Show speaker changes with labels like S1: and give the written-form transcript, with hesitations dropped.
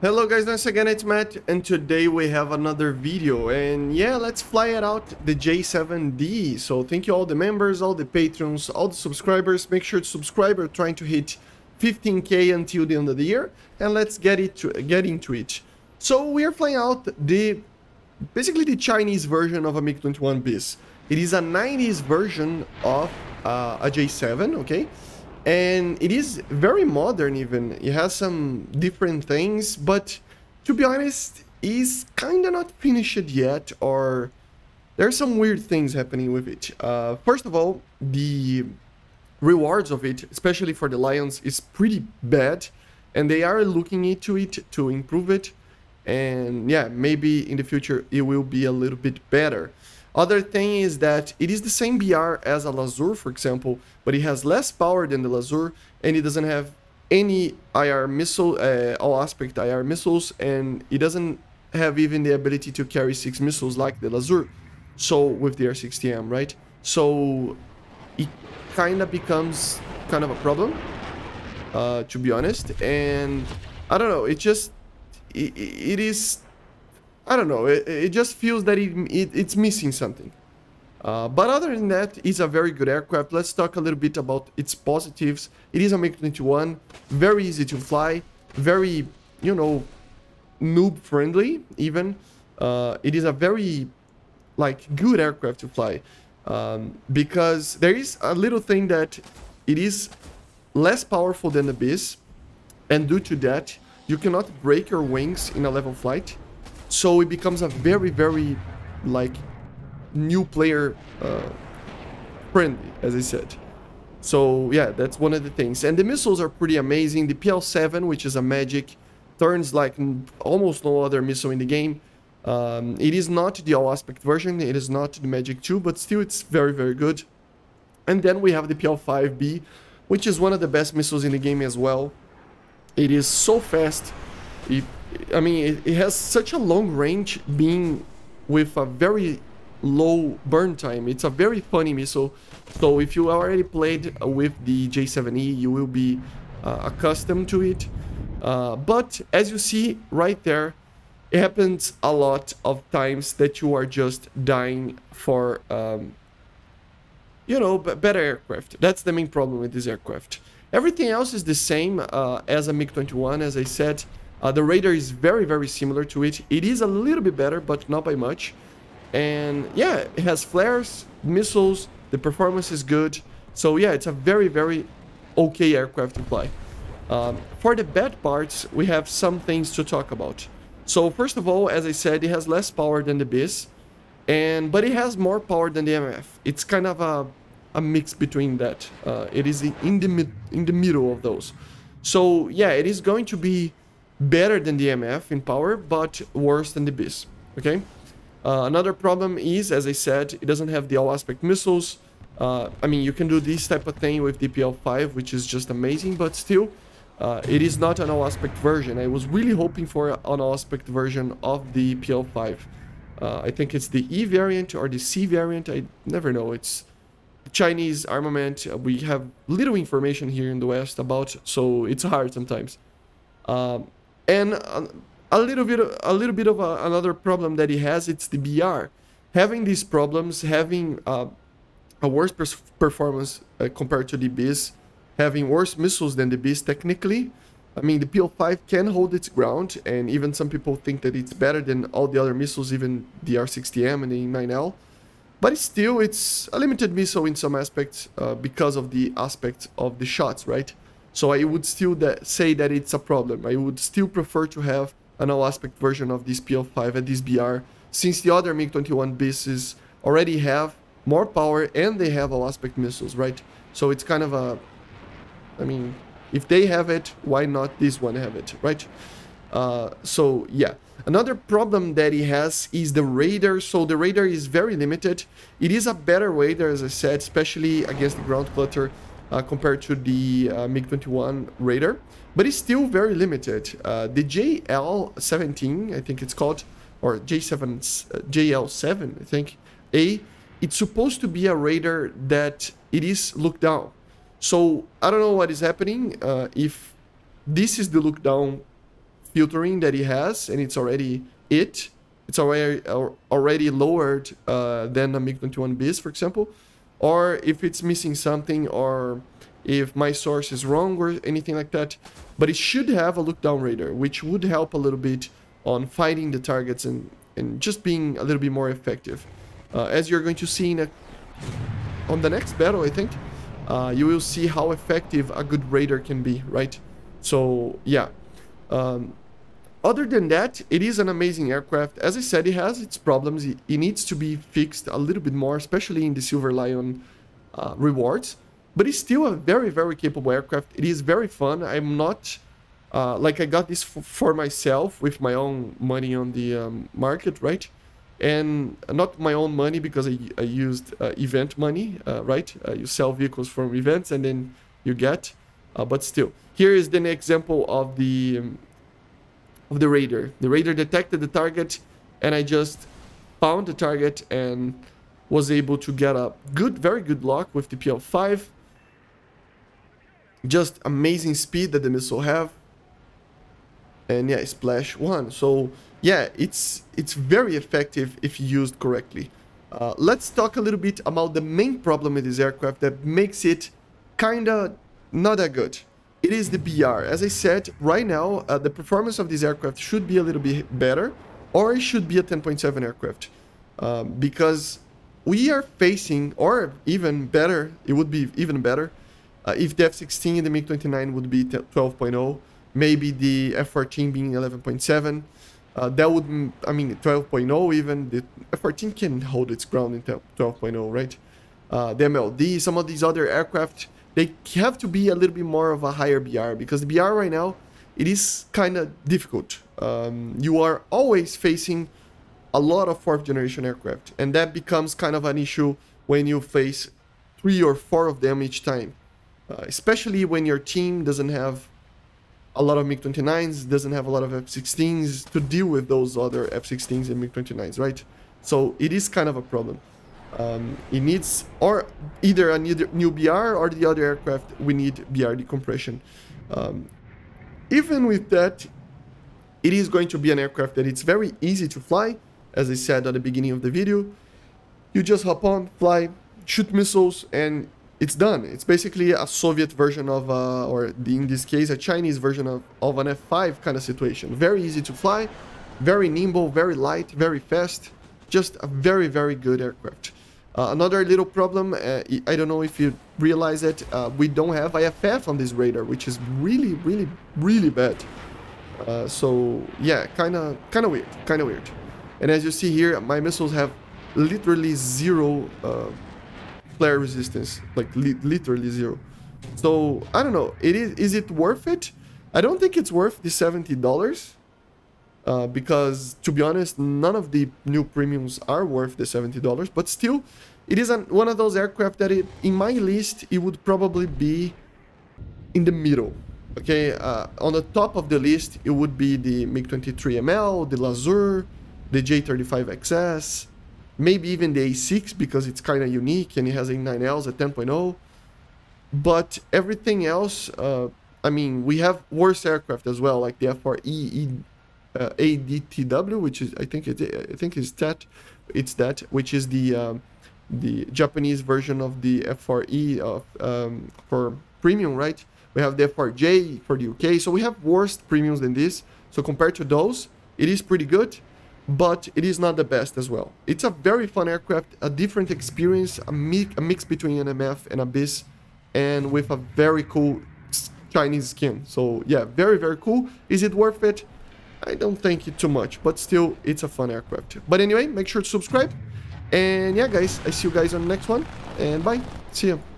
S1: Hello guys, once again it's Matt, and today we have another video, and yeah, let's fly it out, the J-7D. So thank you all the members, all the patrons, all the subscribers. Make sure to subscribe. We're trying to hit 15k until the end of the year, and let's get into it. So we are flying out basically the Chinese version of a MiG-21bis. It is a 90s version of a J7, okay? And it is very modern even. It has some different things, but to be honest, is kind of not finished yet, or there's some weird things happening with it. First of all, the rewards of it, especially for the Lions, is pretty bad, and they are looking into it to improve it. And yeah, maybe in the future it will be a little bit better. Other thing is that it is the same BR as a Lazur, for example, but it has less power than the Lazur, and it doesn't have any IR missile, all aspect IR missiles, and it doesn't have even the ability to carry 6 missiles like the Lazur, so with the R60M, right? So it kind of becomes kind of a problem, to be honest, and I don't know, it is... I don't know, it just feels that it's missing something. But other than that, it's a very good aircraft. Let's talk a little bit about its positives. It is a MiG-21, very easy to fly, very, you know, noob friendly even. It is a very, like, good aircraft to fly. Because there is a little thing that it is less powerful than the bis, and due to that, you cannot break your wings in a level flight. So it becomes a very, very, like, new player friendly, as I said. So yeah, that's one of the things. And the missiles are pretty amazing. The PL7, which is a magic, turns like almost no other missile in the game. It is not the all aspect version. It is not the Magic 2, but still it's very, very good. And then we have the PL5B, which is one of the best missiles in the game as well. It is so fast. I mean, it has such a long range, being with a very low burn time. It's a very funny missile. So if you already played with the J-7E, you will be accustomed to it. But as you see right there, it happens a lot of times that you are just dying for, you know, better aircraft. That's the main problem with this aircraft. Everything else is the same as a MiG-21, as I said. The radar is very, very similar to it. It is a little bit better, but not by much. And yeah, it has flares, missiles, the performance is good. So yeah, it's a very, very okay aircraft to fly. For the bad parts, we have some things to talk about. So first of all, as I said, it has less power than the bis, but it has more power than the MF. It's kind of a mix between that. It is in the middle of those. So yeah, it is going to be better than the MF in power, but worse than the bis, okay? Another problem is, as I said, it doesn't have the all-aspect missiles. I mean, you can do this type of thing with the PL5, which is just amazing, but still, it is not an all-aspect version. I was really hoping for an all-aspect version of the PL5. I think it's the E variant or the C variant, I never know. It's Chinese armament. We have little information here in the West about, so it's hard sometimes. And a little bit of another problem that he has, it's the BR. Having these problems, having a worse performance compared to the bis, having worse missiles than the bis technically. I mean, the PL5 can hold its ground, and even some people think that it's better than all the other missiles, even the R60M and the E9L. But still, it's a limited missile in some aspects because of the aspect of the shots, right? So I would still say that it's a problem. I would still prefer to have an all-aspect version of this PL5 and this BR, since the other MiG-21bis already have more power and they have all-aspect missiles, right? So it's kind of a... I mean, if they have it, why not this one have it, right? So yeah. Another problem that he has is the radar. So the radar is very limited. It is a better radar, as I said, especially against the ground clutter. Compared to the MiG-21 radar, but it's still very limited. The JL-17, I think it's called, or JL-7, I think, it's supposed to be a radar that it is looked down. So I don't know what is happening, if this is the look down filtering that it has, and it's already it's already lowered than a MiG-21bis, for example, or if it's missing something, or if my source is wrong or anything like that. But it should have a look down radar, which would help a little bit on finding the targets and just being a little bit more effective. As you're going to see on the next battle, I think, you will see how effective a good radar can be, right? So, yeah. Other than that, it is an amazing aircraft. As I said, it has its problems. It needs to be fixed a little bit more, especially in the Silver Lion rewards. But it's still a very, very capable aircraft. It is very fun. I'm not... like, I got this for myself with my own money on the market, right? And not my own money, because I used event money, right? You sell vehicles from events and then you get. But still, here is an example of the radar. The radar detected the target, and I just found the target and was able to get a very good lock with the PL5. Just amazing speed that the missile have. And yeah, splash 1. So yeah, it's very effective if used correctly. Let's talk a little bit about the main problem with this aircraft that makes it kinda not that good. It is the BR. As I said, right now, the performance of this aircraft should be a little bit better, or it should be a 10.7 aircraft. Because we are facing, or even better, it would be even better, if the F-16 and the MiG-29 would be 12.0, maybe the F-14 being 11.7. That would, I mean, 12.0 even. The F-14 can hold its ground in 12.0, right? The MLD, some of these other aircraft, they have to be a little bit more of a higher BR, because the BR right now, it is kind of difficult. You are always facing a lot of 4th generation aircraft, and that becomes kind of an issue when you face 3 or 4 of them each time. Especially when your team doesn't have a lot of MiG-29s, doesn't have a lot of F-16s to deal with those other F-16s and MiG-29s, right? So it is kind of a problem. It needs or either a new BR, or the other aircraft, we need BR decompression. Even with that, it is going to be an aircraft that it's very easy to fly. As I said at the beginning of the video, you just hop on, fly, shoot missiles, and it's done. It's basically a Soviet version of, in this case, a Chinese version of an F5 kind of situation. Very easy to fly, very nimble, very light, very fast. Just a very, very good aircraft. Another little problem, I don't know if you realize it, we don't have IFF on this radar, which is really, really, really bad. So yeah, kind of weird. And as you see here, my missiles have literally 0 flare resistance, like literally 0. So I don't know, is it worth it? I don't think it's worth the $70. Because, to be honest, none of the new premiums are worth the $70, but still, it is one of those aircraft that, in my list, it would probably be in the middle, okay? On the top of the list, it would be the MiG-23ML, the Lazur, the J-35XS, maybe even the A6, because it's kind of unique, and it has A9Ls at 10.0, but everything else, I mean, we have worse aircraft as well, like the F4E ADTW, which is I think it's that, which is the Japanese version of the F4E for premium, right? We have the F4J for the UK, so we have worse premiums than this. So compared to those, it is pretty good, but it is not the best as well. It's a very fun aircraft, a different experience, a mix between an MF and a BIS, and with a very cool Chinese skin. So yeah, very, very cool. Is it worth it? I don't think it too much, but still, it's a fun aircraft. But anyway, make sure to subscribe. And yeah, guys, I see you guys on the next one. And bye. See you.